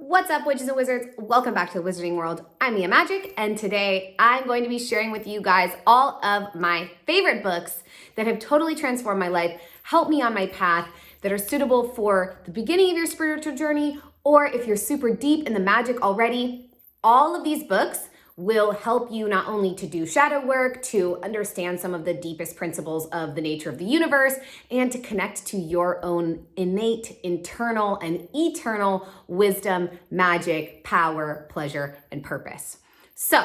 What's up, witches and wizards? Welcome back to the Wizarding World. I'm Mia Magic, and today I'm going to be sharing with you guys all of my favorite books that have totally transformed my life, helped me on my path, that are suitable for the beginning of your spiritual journey, or if you're super deep in the magic already. All of these books will help you not only to do shadow work, to understand some of the deepest principles of the nature of the universe, and to connect to your own innate, internal, and eternal wisdom, magic, power, pleasure, and purpose. So,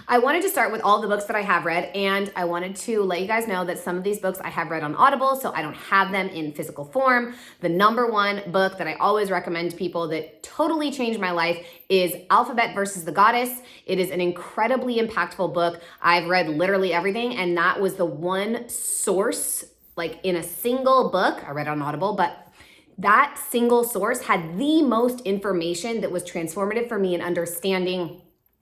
I wanted to start with all the books that I have read, and I wanted to let you guys know that some of these books I have read on Audible, so I don't have them in physical form. The number one book that I always recommend to people that totally changed my life is Alphabet versus the Goddess. It is an incredibly impactful book. I've read literally everything, and that was the one source, like in a single book, I read on Audible, but that single source had the most information that was transformative for me in understanding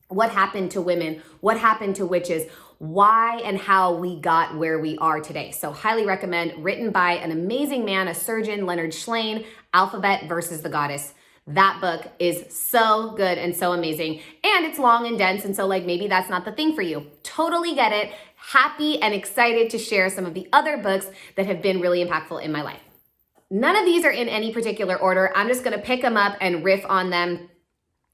what happened to women, what happened to witches, why and how we got where we are today. So highly recommend, written by an amazing man, a surgeon, Leonard Schlein, Alphabet versus the Goddess. That book is so good and so amazing. And it's long and dense, and so like maybe that's not the thing for you. Totally get it. Happy and excited to share some of the other books that have been really impactful in my life. None of these are in any particular order. I'm just gonna pick them up and riff on them.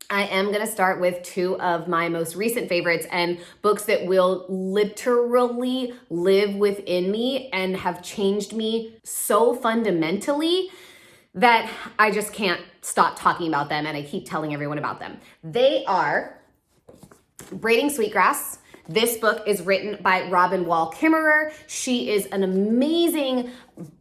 I am going to start with two of my most recent favorites and books that will literally live within me and have changed me so fundamentally that I just can't stop talking about them, and I keep telling everyone about them. They are Braiding Sweetgrass. This book is written by Robin Wall Kimmerer. She is an amazing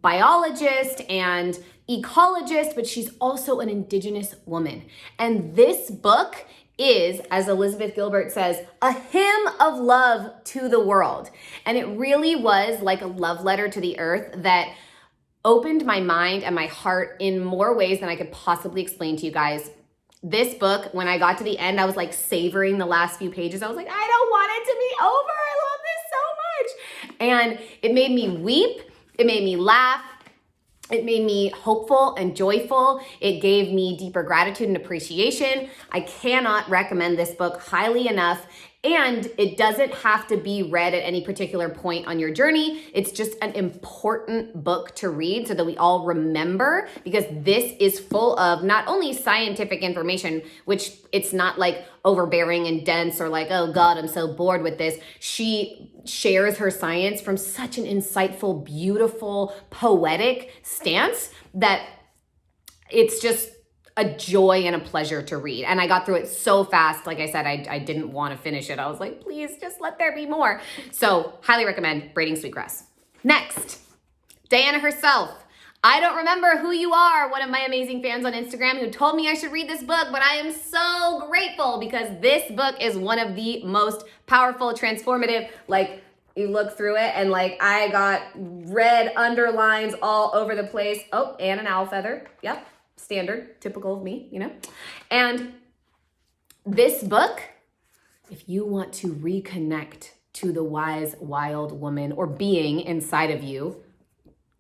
biologist and ecologist, but she's also an Indigenous woman. And this book is, as Elizabeth Gilbert says, a hymn of love to the world. And it really was like a love letter to the earth that opened my mind and my heart in more ways than I could possibly explain to you guys. This book, when I got to the end, I was like savoring the last few pages. I was like, I don't want it to be over. I love this so much. And it made me weep. It made me laugh. It made me hopeful and joyful. It gave me deeper gratitude and appreciation. I cannot recommend this book highly enough. And it doesn't have to be read at any particular point on your journey. It's just an important book to read so that we all remember, because this is full of not only scientific information, which it's not like overbearing and dense or like, oh God, I'm so bored with this. She shares her science from such an insightful, beautiful, poetic stance that it's just a joy and a pleasure to read. And I got through it so fast. Like I said, I didn't want to finish it. I was like, please just let there be more. So highly recommend Braiding Sweetgrass. Next, Diana herself. I don't remember who you are, one of my amazing fans on Instagram who told me I should read this book, but I am so grateful because this book is one of the most powerful, transformative, like you look through it and like I got red underlines all over the place. Oh, and an owl feather. Yep. Standard, typical of me, you know? And this book, if you want to reconnect to the wise, wild woman or being inside of you,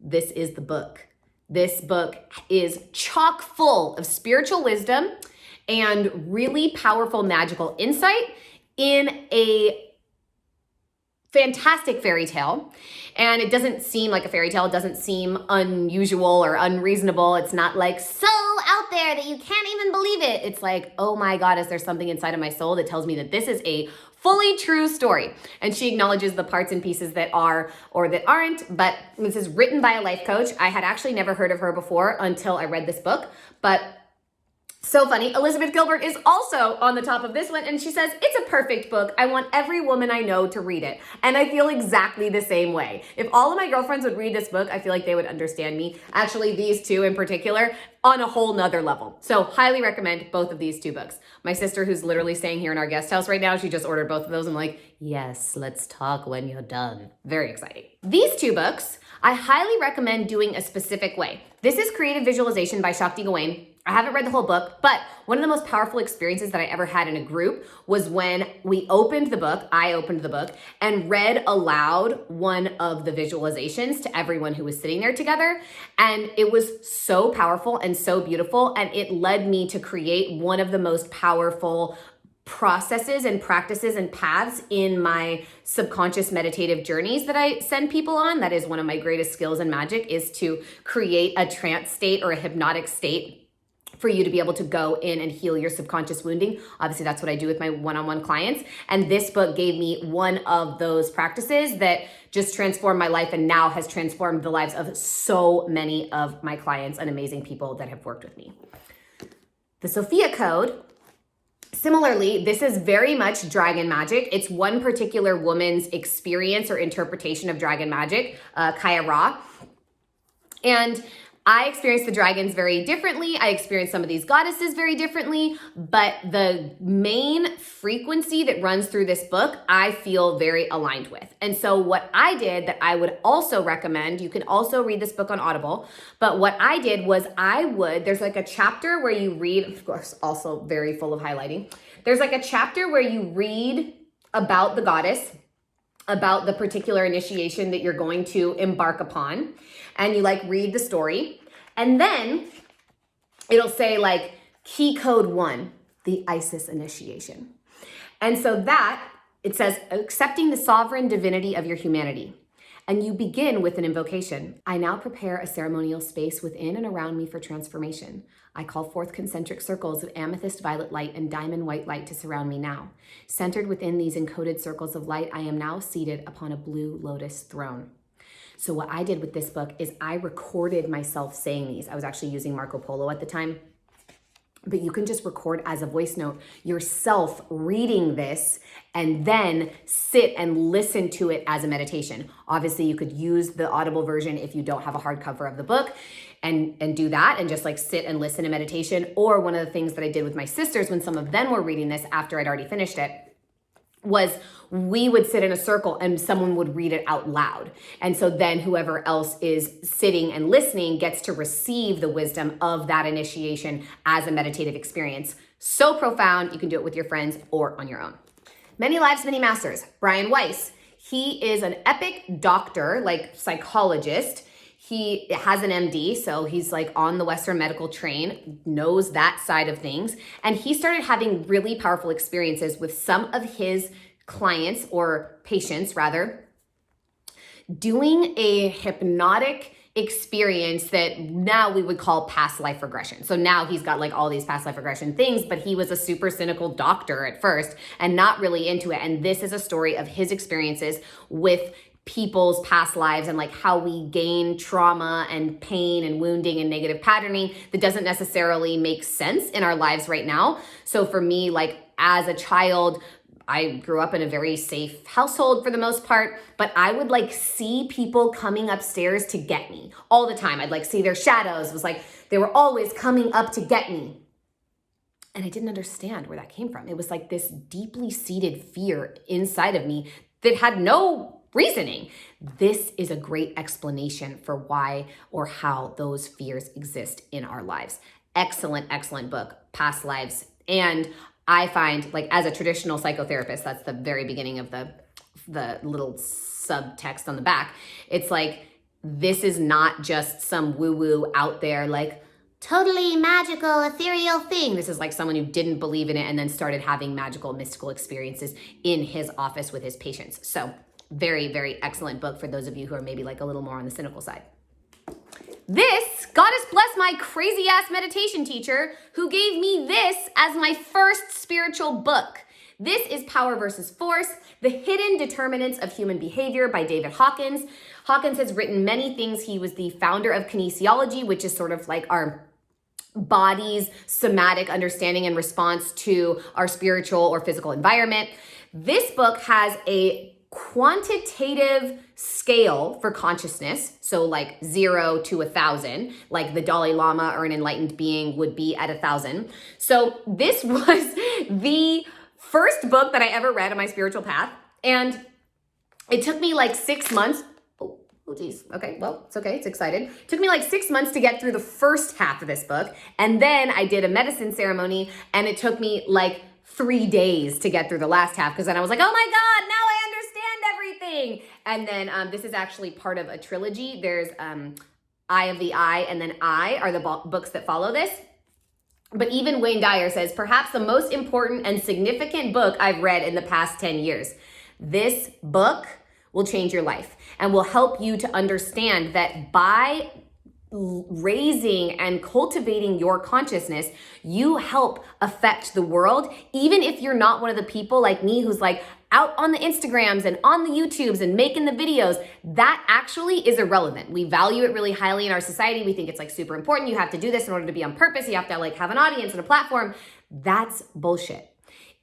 this is the book. This book is chock full of spiritual wisdom and really powerful magical insight in a fantastic fairy tale. And it doesn't seem like a fairy tale. It doesn't seem unusual or unreasonable. It's not like so out there that you can't even believe it. It's like, oh my God, is there something inside of my soul that tells me that this is a fully true story? And she acknowledges the parts and pieces that are or that aren't, but this is written by a life coach. I had actually never heard of her before until I read this book, but so funny. Elizabeth Gilbert is also on the top of this one, and she says, it's a perfect book. I want every woman I know to read it. And I feel exactly the same way. If all of my girlfriends would read this book, I feel like they would understand me. Actually, these two in particular, on a whole nother level. So highly recommend both of these two books. My sister, who's literally staying here in our guest house right now, she just ordered both of those. I'm like, yes, let's talk when you're done. Very exciting. These two books, I highly recommend doing a specific way. This is Creative Visualization by Shakti Gawain. I haven't read the whole book, but one of the most powerful experiences that I ever had in a group was when we opened the book, I opened the book, and read aloud one of the visualizations to everyone who was sitting there together. And it was so powerful and so beautiful. And it led me to create one of the most powerful processes and practices and paths in my subconscious meditative journeys that I send people on. That is one of my greatest skills in magic, is to create a trance state or a hypnotic state for you to be able to go in and heal your subconscious wounding. Obviously, that's what I do with my one-on-one clients. And this book gave me one of those practices that just transformed my life and now has transformed the lives of so many of my clients and amazing people that have worked with me. The Sofia Code, similarly, this is very much dragon magic. It's one particular woman's experience or interpretation of dragon magic, Kaya Ra. And I experience the dragons very differently. I experience some of these goddesses very differently, but the main frequency that runs through this book, I feel very aligned with. And so what I did that I would also recommend, you can also read this book on Audible, but what I did was there's like a chapter where you read, of course, also very full of highlighting. There's like a chapter where you read about the goddess, about the particular initiation that you're going to embark upon, and you like read the story, and then it'll say like key code 1, the Isis initiation. And so that, it says, accepting the sovereign divinity of your humanity. And you begin with an invocation. I now prepare a ceremonial space within and around me for transformation. I call forth concentric circles of amethyst violet light and diamond white light to surround me now. Centered within these encoded circles of light, I am now seated upon a blue lotus throne. So what I did with this book is I recorded myself saying these. I was actually using Marco Polo at the time. But you can just record as a voice note yourself reading this and then sit and listen to it as a meditation. Obviously, you could use the Audible version if you don't have a hardcover of the book and do that and just like sit and listen to meditation. Or one of the things that I did with my sisters when some of them were reading this after I'd already finished it was we would sit in a circle and someone would read it out loud. And so then whoever else is sitting and listening gets to receive the wisdom of that initiation as a meditative experience. So profound, you can do it with your friends or on your own. Many Lives, Many Masters, Brian Weiss. He is an epic doctor, like psychologist. He has an MD, so he's like on the Western medical train, knows that side of things. And he started having really powerful experiences with some of his clients or patients rather, doing a hypnotic experience that now we would call past life regression. So now he's got like all these past life regression things, but he was a super cynical doctor at first and not really into it. And this is a story of his experiences with people's past lives and like how we gain trauma and pain and wounding and negative patterning that doesn't necessarily make sense in our lives right now. So for me, like as a child, I grew up in a very safe household for the most part, but I would like see people coming upstairs to get me all the time. I'd like see their shadows. It was like they were always coming up to get me. And I didn't understand where that came from. It was like this deeply seated fear inside of me that had no reasoning. This is a great explanation for why or how those fears exist in our lives. Excellent, excellent book, Past Lives. And I find, like, as a traditional psychotherapist, that's the very beginning of the little subtext on the back. It's like, this is not just some woo-woo out there, like, totally magical, ethereal thing. This is like someone who didn't believe in it and then started having magical, mystical experiences in his office with his patients. So very, very excellent book for those of you who are maybe like a little more on the cynical side. This, Goddess bless my crazy ass meditation teacher who gave me this as my first spiritual book. This is Power versus Force, The Hidden Determinants of Human Behavior by David Hawkins. Hawkins has written many things. He was the founder of kinesiology, which is sort of like our body's somatic understanding and response to our spiritual or physical environment. This book has a quantitative scale for consciousness, so like 0 to 1,000, like the Dalai Lama or an enlightened being would be at 1,000. So this was the first book that I ever read on my spiritual path, and it took me like 6 months. Oh, geez. Okay, well, it's okay. It's excited. Took me like 6 months to get through the first half of this book. And then I did a medicine ceremony, and it took me like 3 days to get through the last half, because then I was like, oh my God, now I understand everything. And then this is actually part of a trilogy. There's Eye of the Eye, and then I are the books that follow this. But even Wayne Dyer says, perhaps the most important and significant book I've read in the past 10 years. This book will change your life and will help you to understand that by raising and cultivating your consciousness, you help affect the world. Even if you're not one of the people like me who's like out on the Instagrams and on the YouTubes and making the videos, that actually is irrelevant. We value it really highly in our society. We think it's like super important. You have to do this in order to be on purpose. You have to like have an audience and a platform. That's bullshit.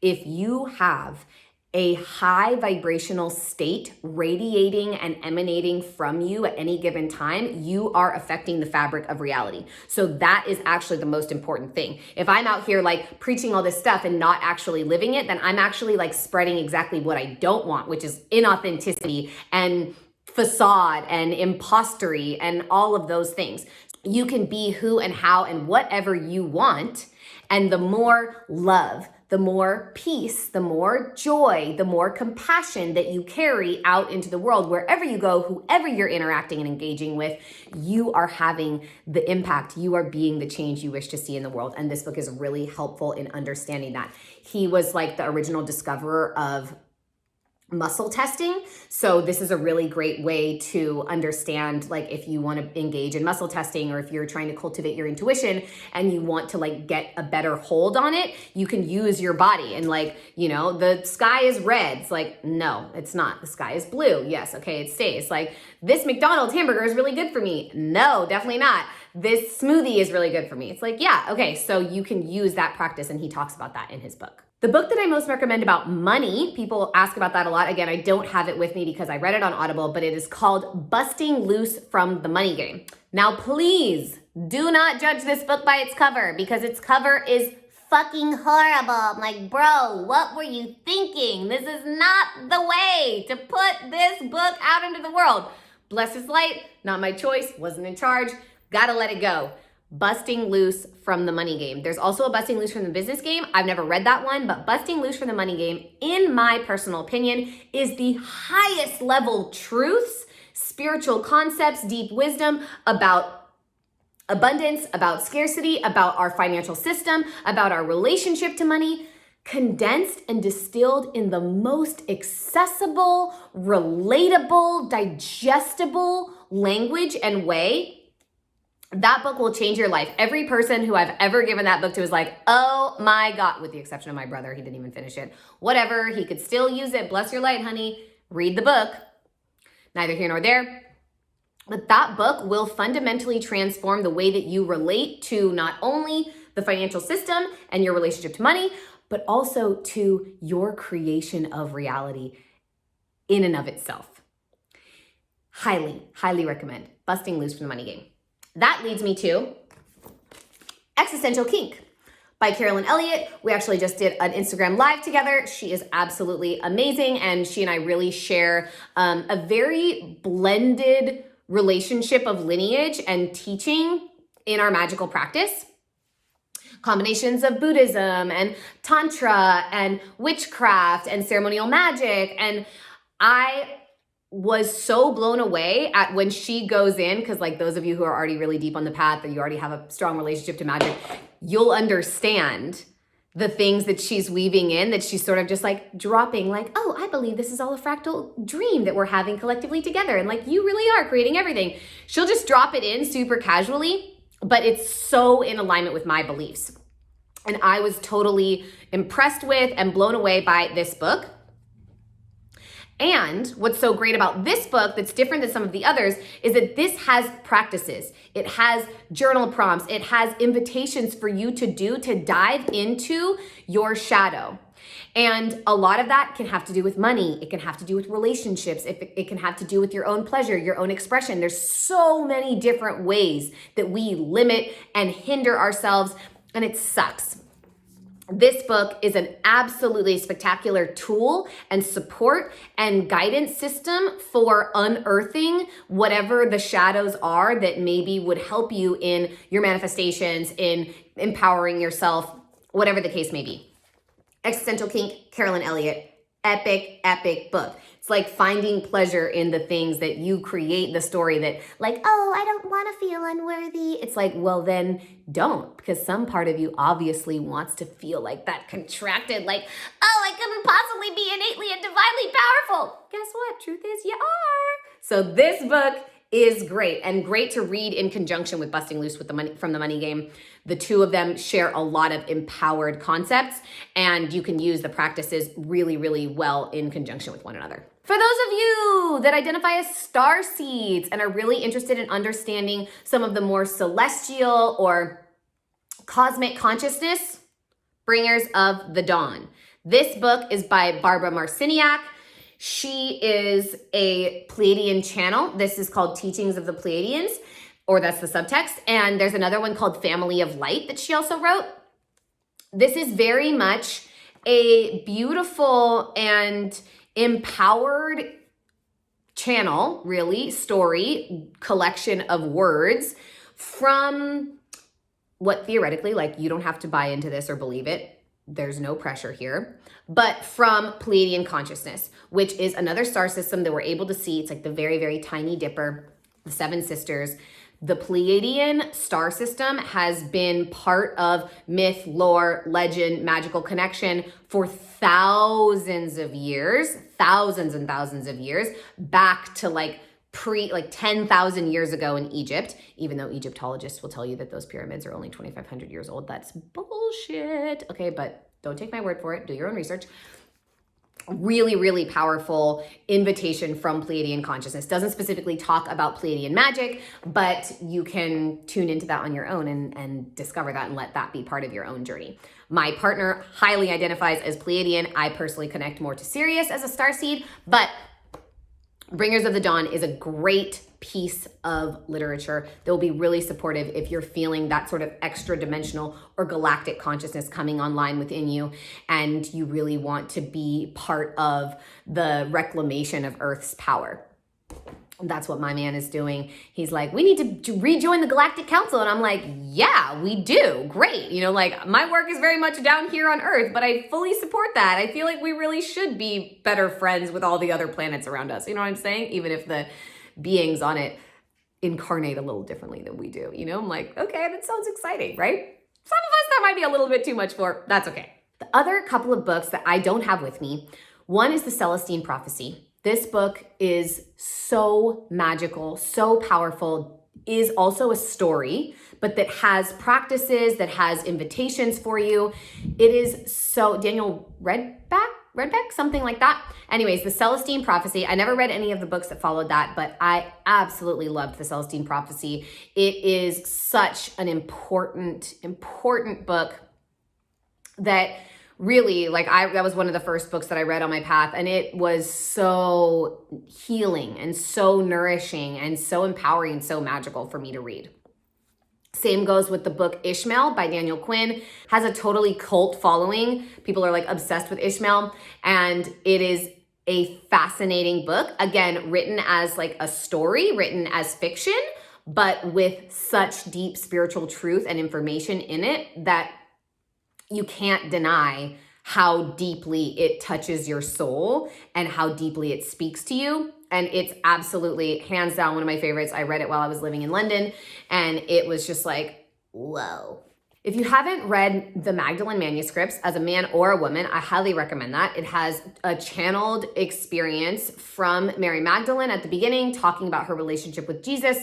If you have a high vibrational state radiating and emanating from you at any given time, you are affecting the fabric of reality. So that is actually the most important thing. If I'm out here like preaching all this stuff and not actually living it, then I'm actually like spreading exactly what I don't want, which is inauthenticity and facade and impostery and all of those things. You can be who and how and whatever you want. And the more love, the more peace, the more joy, the more compassion that you carry out into the world, wherever you go, whoever you're interacting and engaging with, you are having the impact. You are being the change you wish to see in the world. And this book is really helpful in understanding that. He was like the original discoverer of muscle testing. So this is a really great way to understand, like, if you want to engage in muscle testing, or if you're trying to cultivate your intuition and you want to like get a better hold on it, you can use your body and like, you know, the sky is red. It's like, no, it's not. The sky is blue. Yes. Okay. It stays. Like, this McDonald's hamburger is really good for me. No, definitely not. This smoothie is really good for me. It's like, yeah. Okay. So you can use that practice. And he talks about that in his book. The book that I most recommend about money, people ask about that a lot. Again, I don't have it with me because I read it on Audible, but it is called Busting Loose from the Money Game. Now, please do not judge this book by its cover, because its cover is fucking horrible. I'm like, bro, what were you thinking? This is not the way to put this book out into the world. Bless his light, not my choice, wasn't in charge, gotta let it go. Busting Loose from the Money Game. There's also a Busting Loose from the Business Game. I've never read that one, but Busting Loose from the Money Game, in my personal opinion, is the highest level truths, spiritual concepts, deep wisdom about abundance, about scarcity, about our financial system, about our relationship to money, condensed and distilled in the most accessible, relatable, digestible language and way. That book will change your life. Every person who I've ever given that book to is like, oh my God, with the exception of my brother. He didn't even finish it. Whatever, he could still use it. Bless your light, honey. Read the book. Neither here nor there. But that book will fundamentally transform the way that you relate to not only the financial system and your relationship to money, but also to your creation of reality in and of itself. Highly, highly recommend Busting Loose from the Money Game. That leads me to Existential Kink by Carolyn Elliott. We actually just did an Instagram live together. She is absolutely amazing, and she and I really share a very blended relationship of lineage and teaching in our magical practice. Combinations of Buddhism and Tantra and witchcraft and ceremonial magic. And I was so blown away at when she goes in, because like those of you who are already really deep on the path, or you already have a strong relationship to magic, you'll understand the things that she's weaving in, that she's sort of just like dropping, like, oh, I believe this is all a fractal dream that we're having collectively together. And like, you really are creating everything. She'll just drop it in super casually, but it's so in alignment with my beliefs. And I was totally impressed with and blown away by this book. And what's so great about this book that's different than some of the others is that this has practices. It has journal prompts. It has invitations for you to do to dive into your shadow. And a lot of that can have to do with money. It can have to do with relationships. It can have to do with your own pleasure, your own expression. There's so many different ways that we limit and hinder ourselves, and it sucks. This book is an absolutely spectacular tool and support and guidance system for unearthing whatever the shadows are that maybe would help you in your manifestations, in empowering yourself, whatever the case may be. Existential Kink, Carolyn Elliott. Epic, epic book. It's like finding pleasure in the things that you create, the story that like, oh, I don't want to feel unworthy. It's like, well, then don't, because some part of you obviously wants to feel like that contracted, like, oh, I couldn't possibly be innately and divinely powerful. Guess what? Truth is you are. So this book is great, and great to read in conjunction with Busting Loose with the Money from the Money Game. The two of them share a lot of empowered concepts, and you can use the practices really, really well in conjunction with one another. For those of you that identify as star seeds and are really interested in understanding some of the more celestial or cosmic consciousness, Bringers of the Dawn. This book is by Barbara Marciniak. She is a Pleiadian channel. This is called Teachings of the Pleiadians, or that's the subtext. And there's another one called Family of Light that she also wrote. This is very much a beautiful and empowered channel, really, story, collection of words from what theoretically, like, you don't have to buy into this or believe it. There's no pressure here. But from Pleiadian consciousness, which is another star system that we're able to see. It's like the very, very tiny dipper, the Seven Sisters. The Pleiadian star system has been part of myth, lore, legend, magical connection for thousands of years, thousands and thousands of years, back to like 10,000 years ago in Egypt, even though Egyptologists will tell you that those pyramids are only 2,500 years old. That's bullshit. Okay, but don't take my word for it. Do your own research. Really, really powerful invitation from Pleiadian consciousness. Doesn't specifically talk about Pleiadian magic, but you can tune into that on your own and discover that and let that be part of your own journey. My partner highly identifies as Pleiadian. I personally connect more to Sirius as a starseed, but Bringers of the Dawn is a great piece of literature that will be really supportive if you're feeling that sort of extra dimensional or galactic consciousness coming online within you, and you really want to be part of the reclamation of Earth's power. That's what my man is doing. He's like, we need to rejoin the Galactic Council. And I'm like, yeah, we do. Great. You know, like, my work is very much down here on Earth, but I fully support that. I feel like we really should be better friends with all the other planets around us. You know what I'm saying? Even if the beings on it incarnate a little differently than we do. You know, I'm like, okay, that sounds exciting, right? Some of us that might be a little bit too much for. That's okay. The other couple of books that I don't have with me, one is the Celestine Prophecy. This book is so magical, so powerful, is also a story, but that has practices, that has invitations for you. It is so, Daniel Redbeck, something like that. Anyways, the Celestine Prophecy. I never read any of the books that followed that, but I absolutely loved the Celestine Prophecy. It is such an important book that really, like, that was one of the first books that I read on my path, and it was so healing and so nourishing and so empowering and so magical for me to read. Same goes with the book Ishmael by Daniel Quinn. Has a totally cult following. People are like obsessed with Ishmael, and it is a fascinating book. Again, written as like a story, written as fiction, but with such deep spiritual truth and information in it that you can't deny how deeply it touches your soul and how deeply it speaks to you. And it's absolutely, hands down, one of my favorites. I read it while I was living in London, and it was just like, whoa. If you haven't read the Magdalene manuscripts as a man or a woman, I highly recommend that. It has a channeled experience from Mary Magdalene at the beginning, talking about her relationship with Jesus.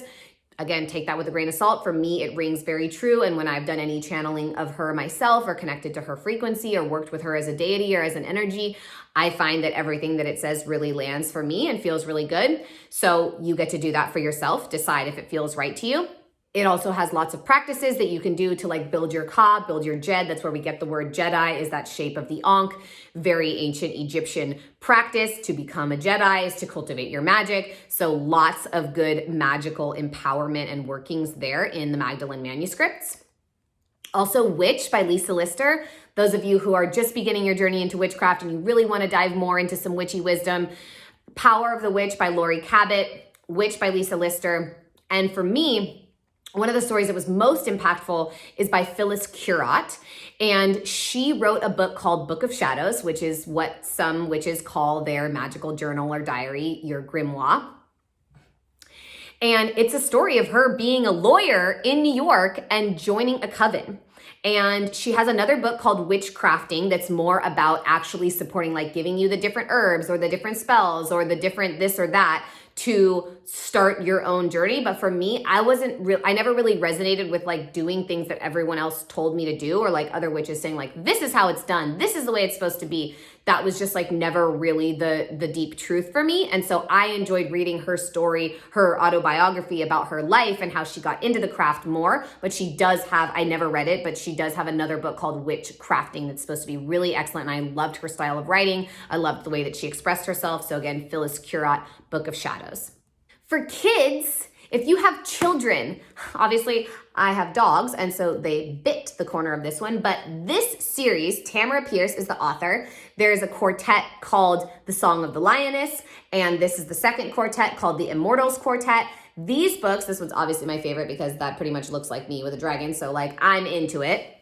Again, take that with a grain of salt. For me, it rings very true. And when I've done any channeling of her myself or connected to her frequency or worked with her as a deity or as an energy, I find that everything that it says really lands for me and feels really good. So you get to do that for yourself. Decide if it feels right to you. It also has lots of practices that you can do to like build your Ka, build your Jed. That's where we get the word Jedi, is that shape of the Ankh. Very ancient Egyptian practice. To become a Jedi is to cultivate your magic. So lots of good magical empowerment and workings there in the Magdalene manuscripts. Also, Witch by Lisa Lister. Those of you who are just beginning your journey into witchcraft and you really want to dive more into some witchy wisdom. Power of the Witch by Lori Cabot. Witch by Lisa Lister. And for me, one of the stories that was most impactful is by Phyllis Curott. And she wrote a book called Book of Shadows, which is what some witches call their magical journal or diary, your grimoire. And it's a story of her being a lawyer in New York and joining a coven. And she has another book called Witchcrafting that's more about actually supporting, like giving you the different herbs or the different spells or the different this or that to start your own journey. But for me, I never really resonated with like doing things that everyone else told me to do, or like other witches saying like, this is how it's done. This is the way it's supposed to be. That was just like never really the deep truth for me. And so I enjoyed reading her story, her autobiography about her life and how she got into the craft more. But she does have, I never read it, but she does have another book called Witchcrafting that's supposed to be really excellent. And I loved her style of writing. I loved the way that she expressed herself. So again, Phyllis Curott, Book of Shadows. For kids, if you have children, obviously I have dogs, and so they bit the corner of this one, but this series, Tamara Pierce is the author. There's a quartet called The Song of the Lioness, and this is the second quartet called The Immortals Quartet. These books, this one's obviously my favorite because that pretty much looks like me with a dragon, so like I'm into it.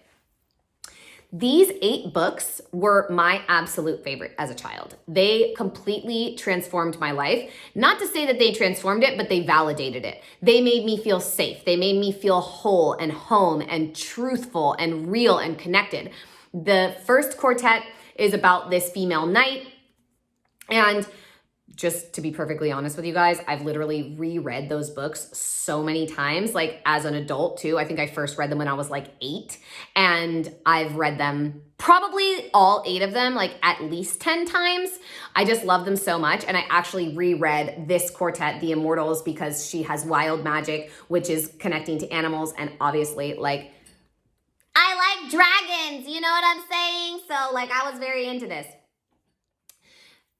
These 8 books were my absolute favorite as a child. They completely transformed my life. Not to say that they transformed it, but they validated it. They made me feel safe. They made me feel whole and home and truthful and real and connected. The first quartet is about this female knight, and just to be perfectly honest with you guys, I've literally reread those books so many times, like as an adult too. I think I first read them when I was like 8, and I've read them probably all 8 of them, like at least 10 times. I just love them so much. And I actually reread this quartet, The Immortals, because she has wild magic, which is connecting to animals. And obviously like, I like dragons, you know what I'm saying? So like I was very into this.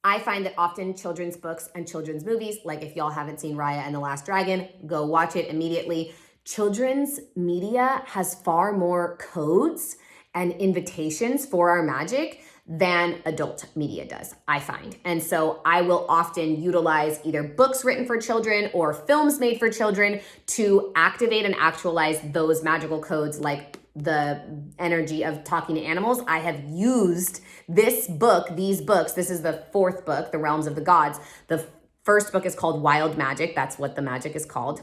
I find that often children's books and children's movies, like if y'all haven't seen Raya and the Last Dragon, go watch it immediately. Children's media has far more codes and invitations for our magic than adult media does, I find. And so I will often utilize either books written for children or films made for children to activate and actualize those magical codes, like the energy of talking to animals. I have used this book, these books. This is the 4th book, The Realms of the Gods. The first book is called Wild Magic. That's what the magic is called.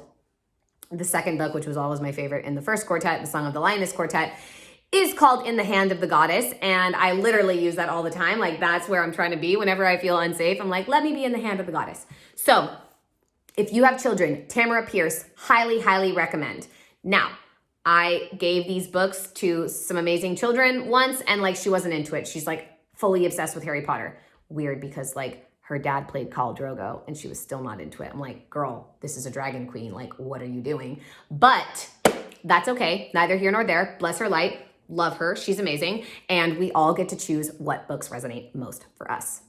The second book, which was always my favorite in the first quartet, The Song of the Lioness Quartet, is called In the Hand of the Goddess. And I literally use that all the time. Like that's where I'm trying to be whenever I feel unsafe. I'm like, let me be in the hand of the goddess. So if you have children, Tamara Pierce, highly, highly recommend. Now, I gave these books to some amazing children once, and like she wasn't into it. She's like fully obsessed with Harry Potter. Weird, because like her dad played Khal Drogo and she was still not into it. I'm like, girl, this is a dragon queen. Like, what are you doing? But that's okay. Neither here nor there. Bless her light. Love her. She's amazing. And we all get to choose what books resonate most for us.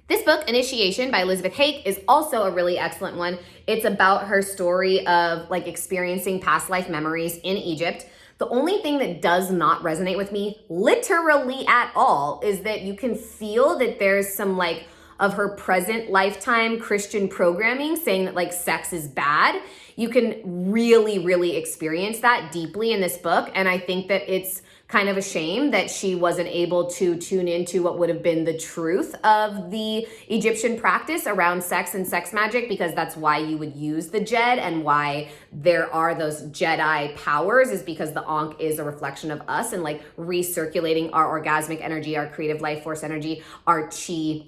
This book, Initiation by Elizabeth Hake, is also a really excellent one. It's about her story of like experiencing past life memories in Egypt. The only thing that does not resonate with me literally at all is that you can feel that there's some like of her present lifetime Christian programming saying that like sex is bad. You can really, really experience that deeply in this book. And I think that it's kind of a shame that she wasn't able to tune into what would have been the truth of the Egyptian practice around sex and sex magic, because that's why you would use the Jed and why there are those Jedi powers, is because the Ankh is a reflection of us and like recirculating our orgasmic energy, our creative life force energy, our chi,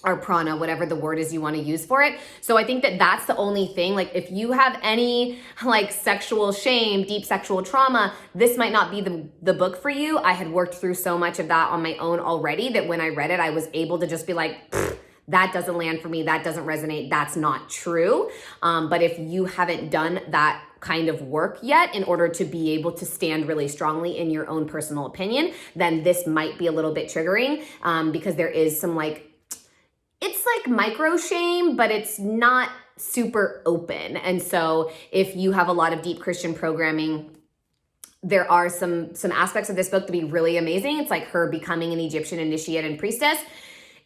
or prana, whatever the word is you want to use for it. So I think that that's the only thing. Like if you have any like sexual shame, deep sexual trauma, this might not be the book for you. I had worked through so much of that on my own already that when I read it, I was able to just be like, that doesn't land for me. That doesn't resonate. That's not true. But if you haven't done that kind of work yet in order to be able to stand really strongly in your own personal opinion, then this might be a little bit triggering, because there is some like, it's like micro shame, but it's not super open. And so if you have a lot of deep Christian programming, There are some aspects of this book to be really amazing. It's like her becoming an Egyptian initiate and priestess.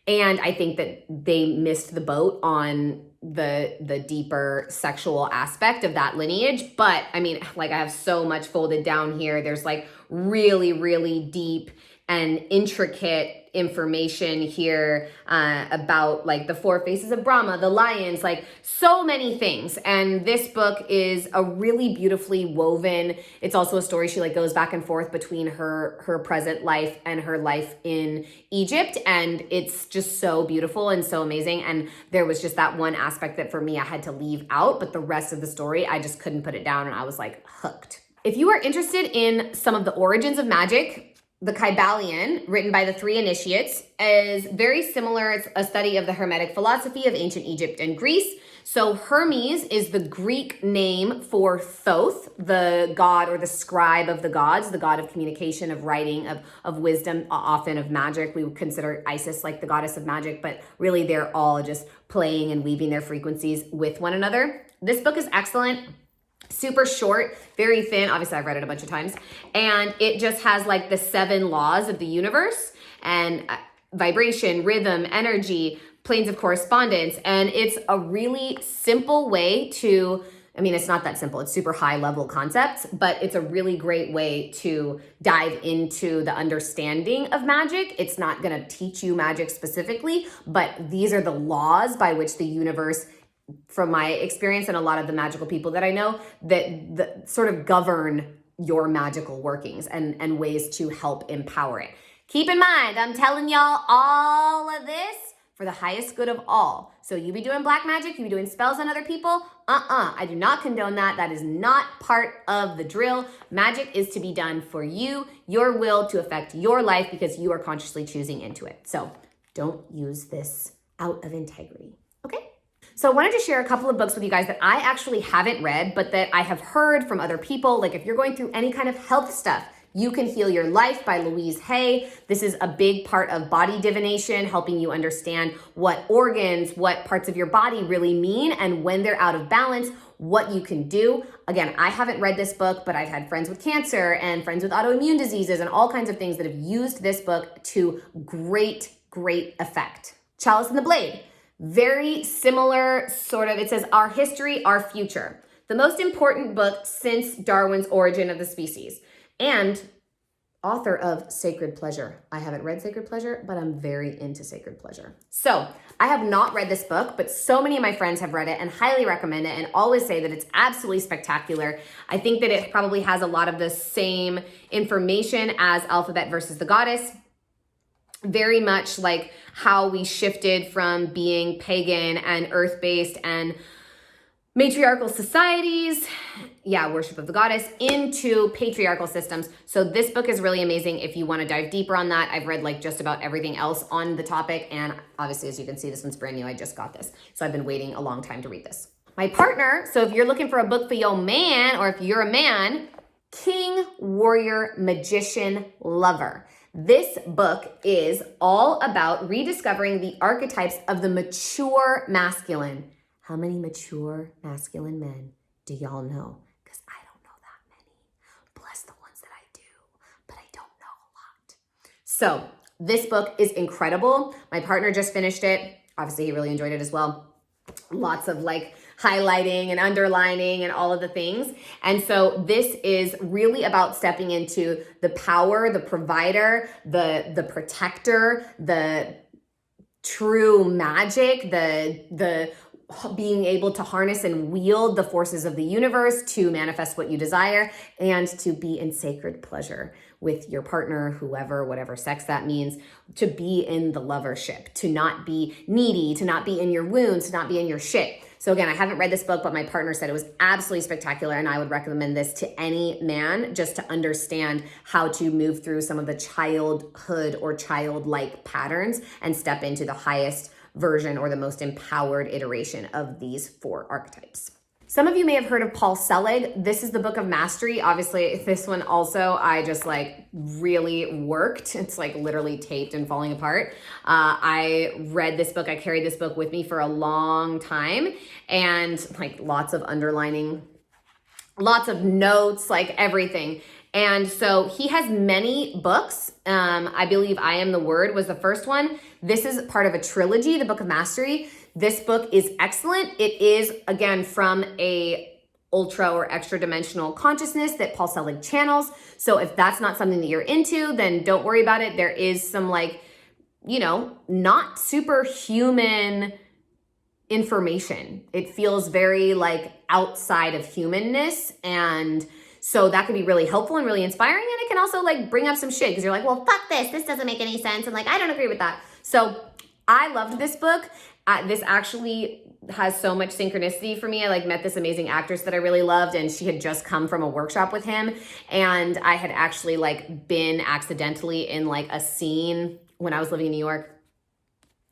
And I think that they missed the boat on the deeper sexual aspect of that lineage. But I mean, like I have so much folded down here. There's like really, really deep and intricate information here about like the 4 faces of Brahma, the lions, like so many things. And this book is a really beautifully woven, it's also a story. She like goes back and forth between her present life and her life in Egypt. And it's just so beautiful and so amazing. And there was just that one aspect that for me, I had to leave out, but the rest of the story, I just couldn't put it down. And I was like hooked. If you are interested in some of the origins of magic, the Kybalion, written by the 3 initiates, is very similar. It's a study of the Hermetic philosophy of ancient Egypt and Greece. So Hermes is the Greek name for Thoth, the god or the scribe of the gods, the god of communication, of writing, of wisdom, often of magic. We would consider Isis like the goddess of magic, but really they're all just playing and weaving their frequencies with one another. This book is excellent. Super short, very thin. Obviously, I've read it a bunch of times. And it just has like the 7 laws of the universe and vibration, rhythm, energy, planes of correspondence. And it's a really simple way to, I mean, it's not that simple. It's super high level concepts, but it's a really great way to dive into the understanding of magic. It's not going to teach you magic specifically, but these are the laws by which the universe, from my experience and a lot of the magical people that I know, that sort of govern your magical workings and ways to help empower it. Keep in mind, I'm telling y'all all of this for the highest good of all. So you be doing black magic, you be doing spells on other people. I do not condone that. That is not part of the drill. Magic is to be done for you, your will to affect your life because you are consciously choosing into it. So don't use this out of integrity. Okay? So I wanted to share a couple of books with you guys that I actually haven't read, but that I have heard from other people. Like if you're going through any kind of health stuff, You Can Heal Your Life by Louise Hay. This is a big part of body divination, helping you understand what organs, what parts of your body really mean, and when they're out of balance, what you can do. Again, I haven't read this book, but I've had friends with cancer and friends with autoimmune diseases and all kinds of things that have used this book to great effect. Chalice and the Blade. Very similar sort of, it says, our history, our future. The most important book since Darwin's Origin of the Species. And author of Sacred Pleasure. I haven't read Sacred Pleasure, but I'm very into Sacred Pleasure. So I have not read this book, but so many of my friends have read it and highly recommend it and always say that it's absolutely spectacular. I think that it probably has a lot of the same information as Alphabet versus the Goddess. Very much like how we shifted from being pagan and earth-based and matriarchal societies, worship of the goddess, into patriarchal systems. So this book is really amazing if you want to dive deeper on that. I've read like just about everything else on the topic. And obviously, as you can see, this one's brand new. I just got this. So I've been waiting a long time to read this. My partner, so if you're looking for a book for your man, or if you're a man, King, Warrior, Magician, Lover. This book is all about rediscovering the archetypes of the mature masculine. How many mature masculine men do y'all know? Because I don't know that many. Bless the ones that I do, but I don't know a lot. So this book is incredible. My partner just finished it. Obviously, he really enjoyed it as well. Lots of like highlighting and underlining and all of the things. And so this is really about stepping into the power, the provider, the protector, the true magic, the being able to harness and wield the forces of the universe to manifest what you desire and to be in sacred pleasure with your partner, whoever, whatever sex that means, to be in the lovership, to not be needy, to not be in your wounds, to not be in your shit. So again, I haven't read this book, but my partner said it was absolutely spectacular, and I would recommend this to any man just to understand how to move through some of the childhood or childlike patterns and step into the highest version or the most empowered iteration of these 4 archetypes. Some of you may have heard of Paul Selig. This is the Book of Mastery. Obviously, this one also, I just like really worked. It's like literally taped and falling apart. I read this book. I carried this book with me for a long time, and like lots of underlining, lots of notes, like everything. And so he has many books. I believe I Am the Word was the first one. This is part of a trilogy, the Book of Mastery. This book is excellent. It is, again, from a ultra or extra dimensional consciousness that Paul Selig channels. So if that's not something that you're into, then don't worry about it. There is some not superhuman information. It feels very outside of humanness. And so that can be really helpful and really inspiring. And it can also bring up some shit because you're like, well, fuck this. This doesn't make any sense. And I don't agree with that. So I loved this book. This actually has so much synchronicity for me. I met this amazing actress that I really loved, and she had just come from a workshop with him. And I had actually been accidentally in a scene when I was living in New York.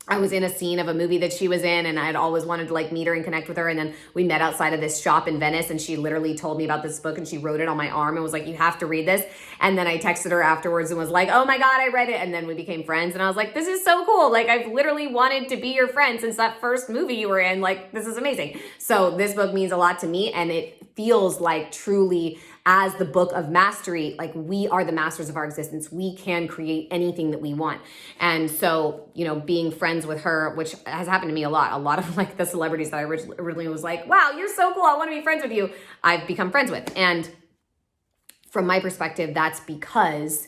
I was in a scene of a movie that she was in, and I had always wanted to meet her and connect with her. And then we met outside of this shop in Venice, and she literally told me about this book, and she wrote it on my arm and was like, you have to read this. And then I texted her afterwards and was like, oh my God, I read it. And then we became friends, and I was like, this is so cool. I've literally wanted to be your friend since that first movie you were in. This is amazing. So this book means a lot to me, and it feels truly as the book of mastery, we are the masters of our existence. We can create anything that we want. And so, being friends with her, which has happened to me a lot of the celebrities that I originally was like, wow, you're so cool, I want to be friends with you, I've become friends with. And from my perspective, that's because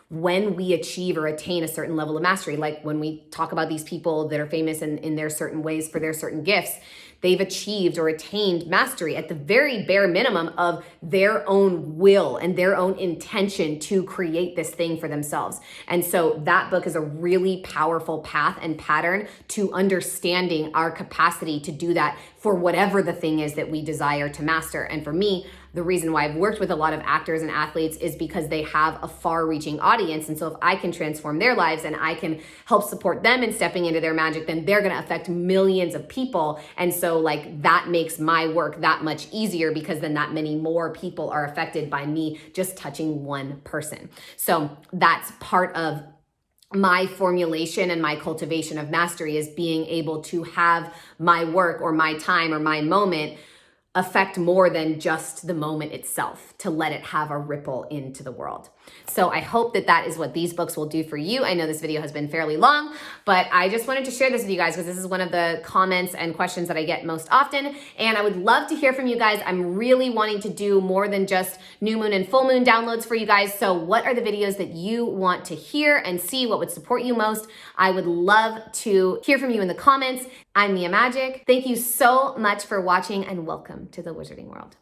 when we achieve or attain a certain level of mastery, when we talk about these people that are famous in their certain ways for their certain gifts, they've achieved or attained mastery at the very bare minimum of their own will and their own intention to create this thing for themselves. And so that book is a really powerful path and pattern to understanding our capacity to do that for whatever the thing is that we desire to master. And for me, the reason why I've worked with a lot of actors and athletes is because they have a far-reaching audience. And so if I can transform their lives and I can help support them in stepping into their magic, then they're going to affect millions of people. And so that makes my work that much easier, because then that many more people are affected by me just touching one person. So that's part of my formulation and my cultivation of mastery, is being able to have my work or my time or my moment affect more than just the moment itself, to let it have a ripple into the world. So I hope that that is what these books will do for you. I know this video has been fairly long, but I just wanted to share this with you guys because this is one of the comments and questions that I get most often. And I would love to hear from you guys. I'm really wanting to do more than just new moon and full moon downloads for you guys. So what are the videos that you want to hear and see? What would support you most? I would love to hear from you in the comments. I'm Mia Magic. Thank you so much for watching, and welcome to the Wizarding World.